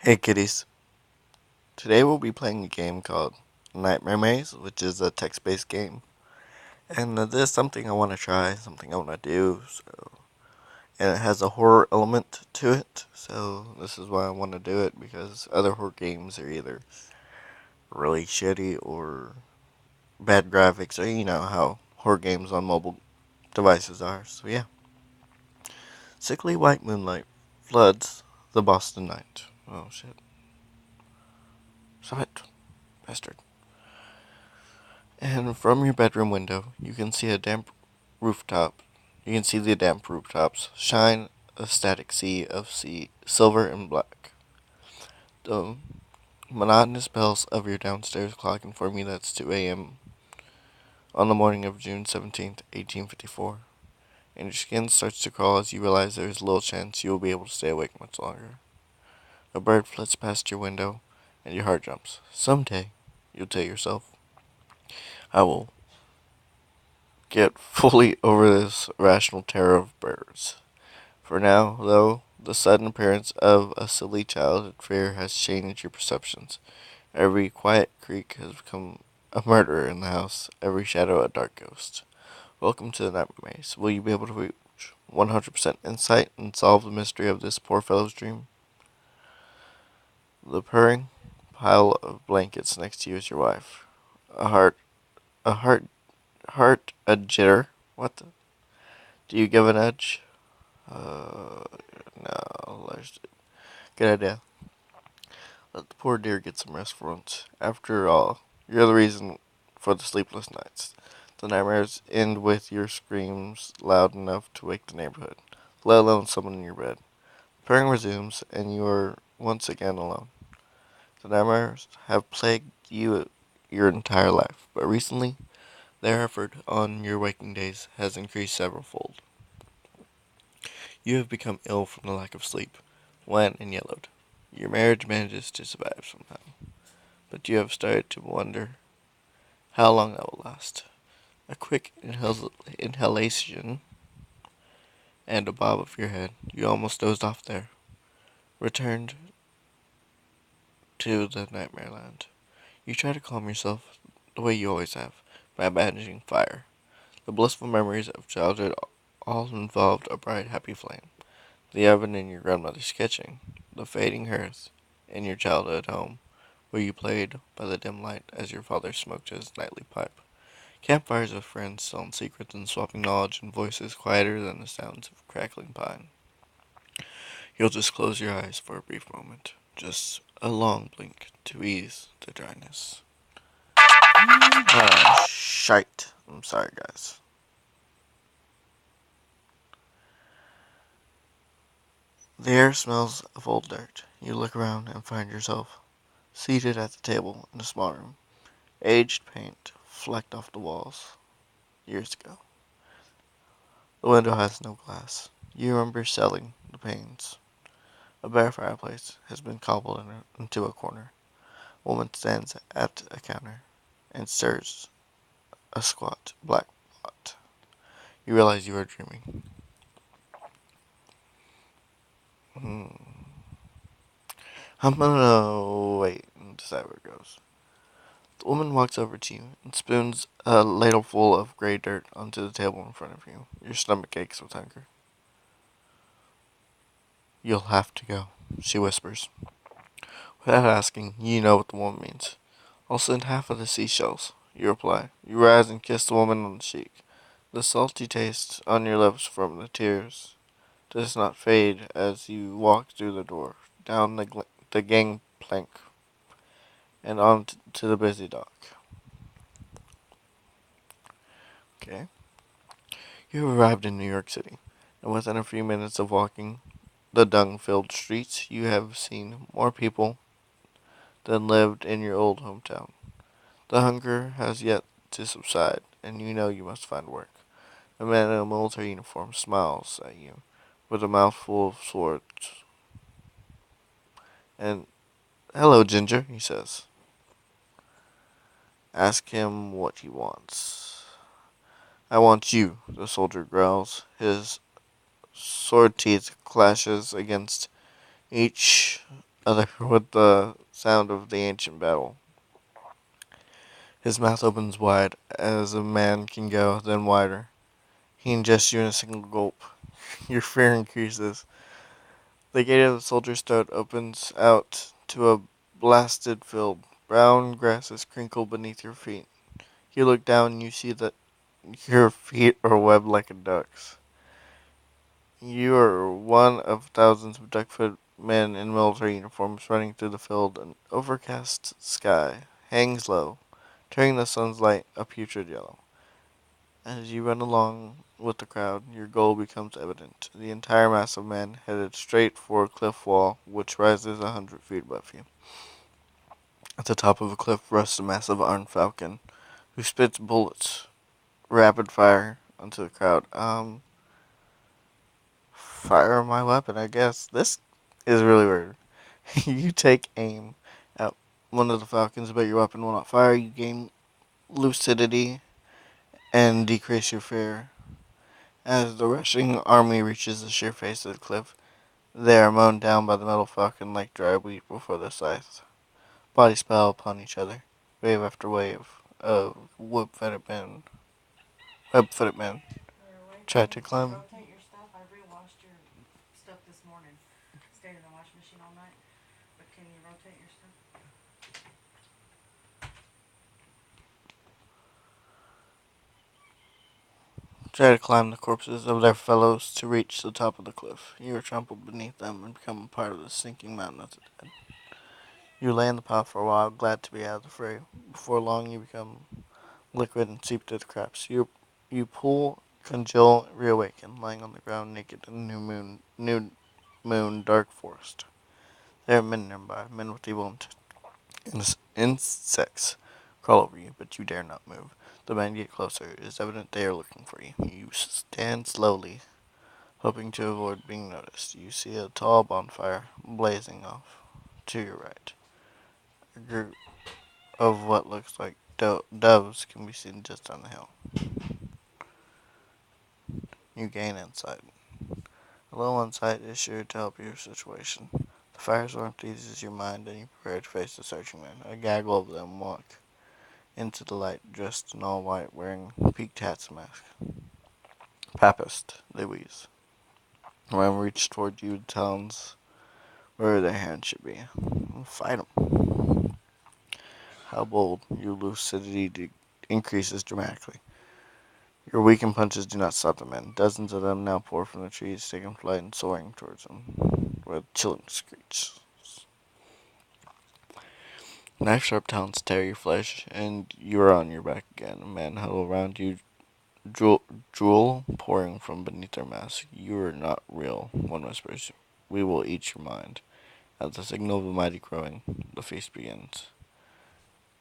Hey kiddies. Today we'll be playing a game called Nightmare Maze, which is a text-based game. And this is something I want to try, something I want to do. And it has a horror element to it, so this is why I want to do it, because other horror games are either really shitty or bad graphics, or you know how horror games on mobile devices are. So yeah. Sickly white moonlight floods the Boston night. Oh shit. Stop it, bastard. And from your bedroom window, you can see a damp rooftop. You can see the damp rooftops shine a static sea of silver and black. The monotonous bells of your downstairs clock inform you that it's 2 a.m. on the morning of June 17th, 1854, and your skin starts to crawl as you realize there is little chance you will be able to stay awake much longer. A bird flits past your window, and your heart jumps. Someday, you'll tell yourself, I will get fully over this irrational terror of birds. For now, though, the sudden appearance of a silly childhood fear has changed your perceptions. Every quiet creak has become a murderer in the house, every shadow a dark ghost. Welcome to the Nightmare Maze. Will you be able to reach 100% insight and solve the mystery of this poor fellow's dream? The purring pile of blankets next to you is your wife. A heart, a a jitter. What the? Do you give an edge? Uh, no, good idea. Let the poor dear get some rest for once. After all, you're the reason for the sleepless nights. The nightmares end with your screams loud enough to wake the neighborhood, let alone someone in your bed. The pairing resumes, and you are once again alone. The nightmares have plagued you your entire life, but recently their effort on your waking days has increased severalfold. You have become ill from the lack of sleep, wan and yellowed. Your marriage manages to survive somehow, but you have started to wonder how long that will last. A quick inhalation and a bob of your head. You almost dozed off there. Returned to the nightmare land. You try to calm yourself the way you always have, by imagining fire. The blissful memories of childhood all involved a bright, happy flame. The oven in your grandmother's kitchen, the fading hearth in your childhood home, where you played by the dim light as your father smoked his nightly pipe. Campfires of friends telling secrets and swapping knowledge in voices quieter than the sounds of crackling pine. You'll just close your eyes for a brief moment. Just a long blink to ease the dryness. Shite. I'm sorry, guys. The air smells of old dirt. You look around and find yourself seated at the table in a small room. Aged paint flecked off the walls years ago. The window has no glass. You remember selling the panes. A bare fireplace has been cobbled into a corner. A woman stands at a counter and stirs a squat black pot. You realize you are dreaming. Hmm. I'm gonna wait and decide where it goes. The woman walks over to you and spoons a ladleful of gray dirt onto the table in front of you. Your stomach aches with hunger. You'll have to go, she whispers. Without asking, you know what the woman means. I'll send half of the seashells, you reply. You rise and kiss the woman on the cheek. The salty taste on your lips from the tears does not fade as you walk through the door, down the gangplank, and on to the busy dock. Okay. You have arrived in New York City, and within a few minutes of walking the dung-filled streets, you have seen more people than lived in your old hometown. The hunger has yet to subside, and you know you must find work. A man in a military uniform smiles at you with a mouthful of swords. And, hello, Ginger, he says. Ask him what he wants. I want you, the soldier growls. His sword teeth clashes against each other with the sound of the ancient battle. His mouth opens wide, as a man can go, then wider. He ingests you in a single gulp. Your fear increases. The gate of the soldier's throat opens out to a blasted field. Brown grasses crinkle beneath your feet. You look down and you see that your feet are webbed like a duck's. You are one of thousands of duck-footed men in military uniforms running through the field. An overcast sky hangs low, turning the sun's light a putrid yellow. As you run along with the crowd, your goal becomes evident. The entire mass of men headed straight for a cliff wall which rises 100 feet above you. At the top of a cliff rests a massive armed falcon who spits bullets, rapid fire, onto the crowd. Fire my weapon, I guess. This is really weird. You take aim at one of the falcons, but your weapon will not fire. You gain lucidity and decrease your fear. As the rushing army reaches the sheer face of the cliff, they are mown down by the metal falcon like dry wheat before the scythe. Bodies pile upon each other, wave after wave of web-footed men try to climb. Rotate your stuff. I rewashed your stuff this morning. Stayed in the washing machine all night. But can you rotate your stuff? Try to climb the corpses of their fellows to reach the top of the cliff. You are trampled beneath them and become a part of the sinking mountain of the dead. You lay in the pile for a while, glad to be out of the fray. Before long, you become liquid and seep through the cracks. You pull, congeal, reawaken, lying on the ground naked in the new moon, dark forest. There are men nearby, men with evil insects crawl over you, but you dare not move. The men get closer. It is evident they are looking for you. You stand slowly, hoping to avoid being noticed. You see a tall bonfire blazing off to your right. A group of what looks like doves can be seen just on the hill. You gain insight. A little insight is sure to help your situation. The fire's warmth eases your mind and you prepare to face the searching men. A gaggle of them walk into the light, dressed in all white, wearing peaked hats and masks. Papist, they wheeze. One reach toward you, towns where their hand should be. Fight 'em. How bold! Your lucidity increases dramatically. Your weakened punches do not stop the men. Dozens of them now pour from the trees, taking flight and soaring towards them with chilling screech. Knife-sharp talons tear your flesh, and you are on your back again. Men huddle around you, drool pouring from beneath their masks. You are not real, one whispers. We will eat your mind. At the signal of the mighty crowing, the feast begins.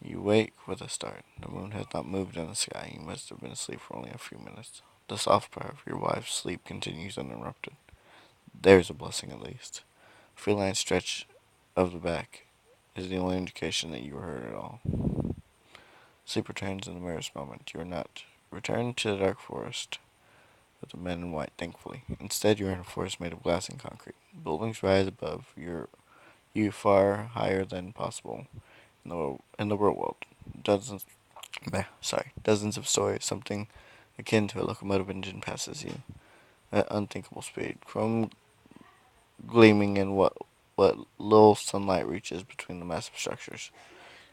You wake with a start. The moon has not moved in the sky. You must have been asleep for only a few minutes. The soft purr of your wife's sleep continues uninterrupted. There's a blessing at least. A feline stretch of the back is the only indication that you were hurt at all. Sleep returns in the merest moment. You are not returned to the dark forest with the men in white, thankfully. Instead, you are in a forest made of glass and concrete. Buildings rise above you far higher than possible in the real world. Dozens, dozens of stories, something akin to a locomotive engine passes you at unthinkable speed. Chrome gleaming in what little sunlight reaches between the massive structures.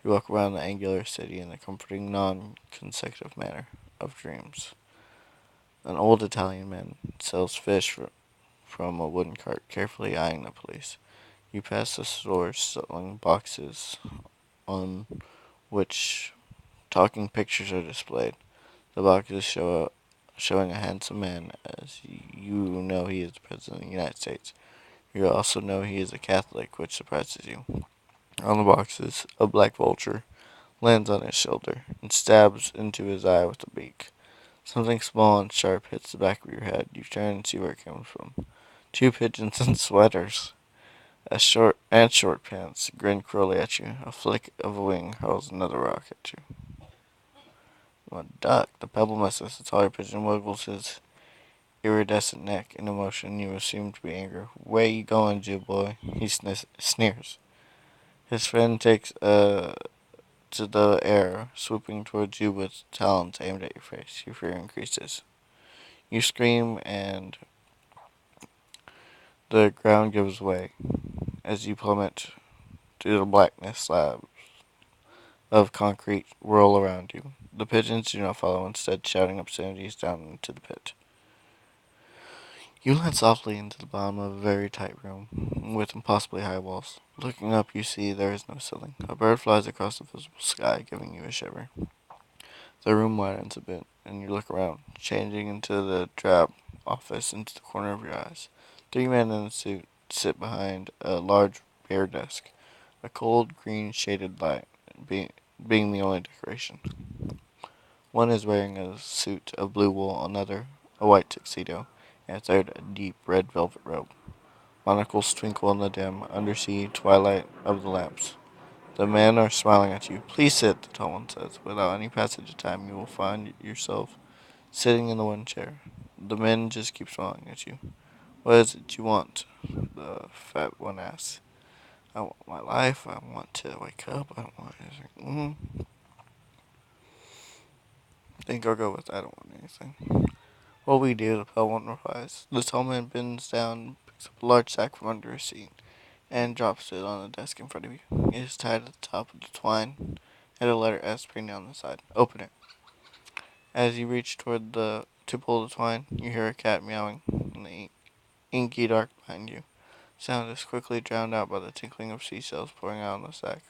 You walk around the angular city in a comforting, non-consecutive manner of dreams. An old Italian man sells fish from a wooden cart, carefully eyeing the police. You pass the stores selling boxes on which talking pictures are displayed. The boxes showing a handsome man, as you know he is the President of the United States. You also know he is a Catholic, which surprises you. On the boxes, a black vulture lands on his shoulder and stabs into his eye with a beak. Something small and sharp hits the back of your head. You turn and see where it comes from. Two pigeons in sweaters, short pants, grin cruelly at you. A flick of a wing hurls another rock at you. You want to duck. The pebble misses. The taller pigeon wiggles his iridescent neck and emotion you assume to be anger. "Where you going, Jew boy?" He sneers. His friend takes to the air, swooping towards you with talons aimed at your face. Your fear increases. You scream, and the ground gives way as you plummet to the blackness. Slabs of concrete whirl around you. The pigeons do not follow, instead shouting obscenities down into the pit. You land softly into the bottom of a very tight room with impossibly high walls. Looking up, you see there is no ceiling. A bird flies across the visible sky, giving you a shiver. The room widens a bit, and you look around, changing into the drab office into the corner of your eyes. Three men in a suit sit behind a large bare desk, a cold green shaded light being the only decoration. One is wearing a suit of blue wool, another a white tuxedo, and a third a deep red velvet robe. Monocles twinkle in the dim, undersea twilight of the lamps. The men are smiling at you. "Please sit," the tall one says. "Without any passage of time, you will find yourself sitting in the one chair." The men just keep smiling at you. "What is it you want?" the fat one asks. "I want my life. I want to wake up. I want anything." I think I'll go with "I don't want anything." "What we do," the pale one replies. The tall man bends down, picks up a large sack from under his seat, and drops it on the desk in front of you. It is tied at the top with the twine, and a letter S printed on the side. "Open it." As you reach toward to pull the twine, you hear a cat meowing in the inky dark behind you. Sound is quickly drowned out by the tinkling of seashells pouring out on the sack,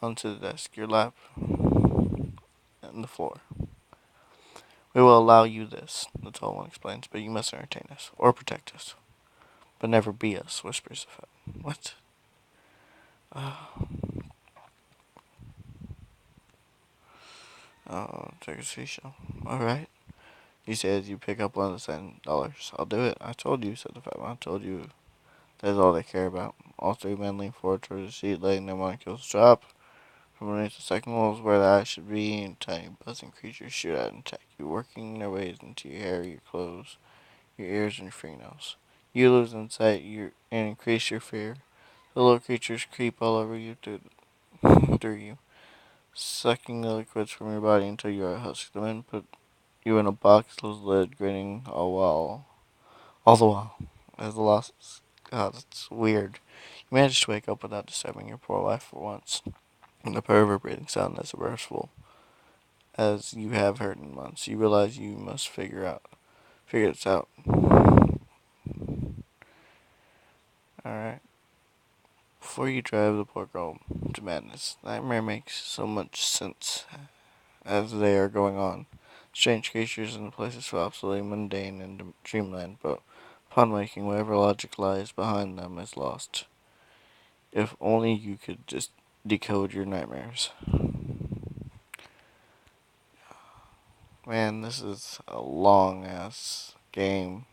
onto the desk, your lap, and the floor. "We will allow you this," the tall one explains, "but you must entertain us, or protect us. But never be us," whispers the fat. "What?" Oh, take a seashell. "Alright," you say as you pick up one of the $10. "I'll do it. I told you," said the fat one. "I told you that is all they care about." All three men lean forward toward the seat, letting their monocules drop. From beneath the second wall is where the eyes should be, and tiny buzzing creatures shoot out and attack you, working their ways into your hair, your clothes, your ears, and your fingernails. You lose insight and increase your fear. The little creatures creep all over you through you, sucking the liquids from your body until you are a husk. The men put you in a box closed lid, grinning all the while. As the loss, God, it's weird. You manage to wake up without disturbing your poor wife for once. And the purr breathing sound as restful as you have heard in months. You realize you must figure this out. Alright. Before you drive the poor girl to madness, Nightmare makes so much sense as they are going on. Strange creatures and the places feel absolutely mundane in dreamland, but upon waking, whatever logic lies behind them is lost. If only you could just decode your nightmares. Man, this is a long ass game.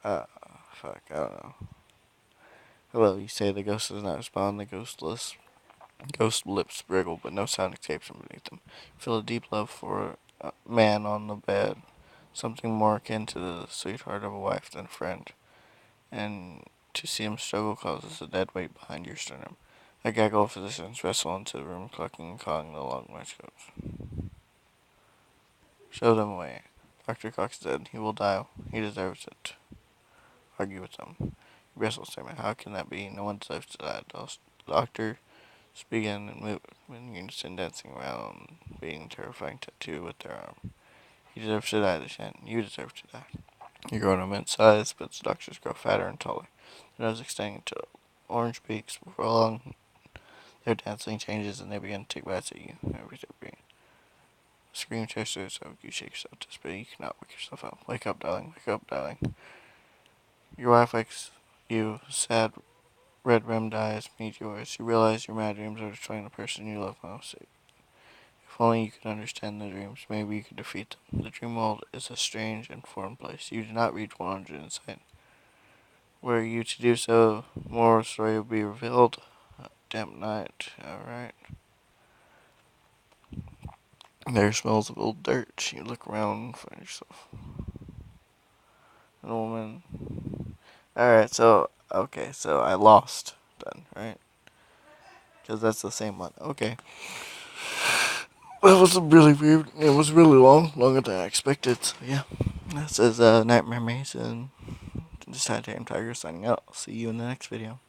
Uh, fuck, I don't know. "Hello," you say. The ghost does not respond. The ghost lips wriggle, but no sound escapes from beneath them. You feel a deep love for a man on the bed, something more akin to the sweetheart of a wife than a friend. And to see him struggle causes a dead weight behind your sternum. A gaggle of physicians wrestle into the room, clucking and calling the long microscopes. "Show them away." Dr. Cox said. "He will die. He deserves it." Argue with them. You wrestle statement. "How can that be? No one deserves to die." The doctor begin and move in unison, dancing around, beating a terrifying tattoo with their arm. "He deserves to die," they chant. "You deserve to die." You grow in immense size, but the doctors grow fatter and taller. Their nose extending to orange beaks. Before long, their dancing changes and they begin to take bites at you. Every step being scream tears through so you shake yourself desperately. You cannot wake yourself up. "Wake up, darling. Wake up, darling." Your wife wakes you, sad red-rimmed eyes meet yours. You realize your mad dreams are destroying the person you love most. If only you could understand the dreams, maybe you could defeat them. The dream world is a strange and foreign place. You do not reach 100 insight. Were you to do so, more story will be revealed. damp night. Alright. There smells of old dirt. You look around and find yourself a woman. Alright, so, okay, so I lost then, right? Because that's the same one. Okay. That was really weird. It was really long, longer than I expected. So yeah, this is Nightmare Mason. This is Time Tiger signing out. See you in the next video.